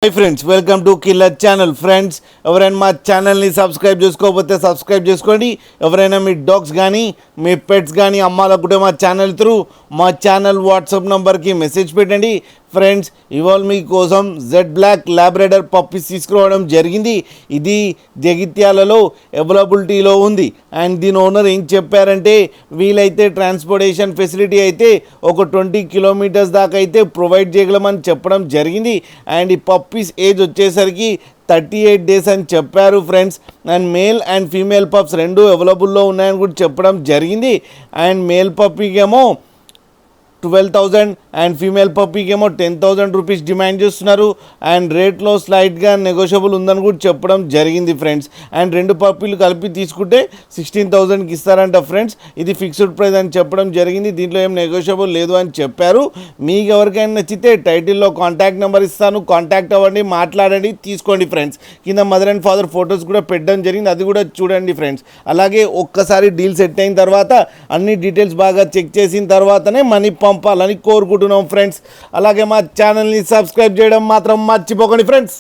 Hi friends, welcome to killer channel. Friends, ఎవరైనా మా ఛానల్ని సబ్స్క్రైబ్ చేసుకోకపోతే సబ్స్క్రైబ్ చేసుకోండి. ఎవరైనా మీ డాగ్స్ కానీ మీ పెట్స్ కానీ అమ్మాలనుకుంటే మా ఛానల్ త్రూ మా ఛానల్ వాట్సాప్ నెంబర్కి మెసేజ్ పెట్టండి. ఫ్రెండ్స్, ఇవాళ మీకోసం జెడ్ బ్లాక్ ల్యాబ్రేడర్ పప్పీస్ తీసుకురావడం జరిగింది. ఇది జగిత్యాలలో అవైలబిలిటీలో ఉంది. అండ్ దీని ఓనర్ ఏం చెప్పారంటే, వీలైతే ట్రాన్స్పోర్టేషన్ ఫెసిలిటీ అయితే ఒక 20 కిలోమీటర్స్ దాకా అయితే ప్రొవైడ్ చేయగలమని చెప్పడం జరిగింది. అండ్ ఈ పప్పీస్ ఏజ్ వచ్చేసరికి 38 డేస్ అని చెప్పారు friends. And male and female pups రెండు అవైలబుల్లో ఉన్నాయని కూడా చెప్పడం జరిగింది. అండ్ మేల్ పప్పీకేమో 12,000 అండ్ ఫీమేల్ పప్పీకి ఏమో 10,000 రూపీస్ డిమాండ్ చేస్తున్నారు. అండ్ రేట్లో స్లైట్గా నెగోషియబుల్ ఉందని కూడా చెప్పడం జరిగింది ఫ్రెండ్స్. అండ్ రెండు పప్పీలు కలిపి తీసుకుంటే 16,000కి ఇస్తారంట ఫ్రెండ్స్. ఇది ఫిక్స్డ్ ప్రైస్ అని చెప్పడం జరిగింది. దీంట్లో ఏం నెగోషియబుల్ లేదు అని చెప్పారు. మీకు ఎవరికైనా నచ్చితే టైటిల్లో కాంటాక్ట్ నెంబర్ ఇస్తాను, కాంటాక్ట్ అవ్వండి, మాట్లాడండి, తీసుకోండి ఫ్రెండ్స్. కింద మదర్ అండ్ ఫాదర్ ఫొటోస్ కూడా పెట్టడం జరిగింది, అది కూడా చూడండి ఫ్రెండ్స్. అలాగే ఒక్కసారి డీల్ సెట్ అయిన తర్వాత అన్ని డీటెయిల్స్ బాగా చెక్ చేసిన తర్వాతనే మనీ పంపాలని కోరుకుంటున్నాం ఫ్రెండ్స్. అలాగే మా ఛానల్ని సబ్స్క్రైబ్ చేయడం మాత్రం మర్చిపోకండి ఫ్రెండ్స్.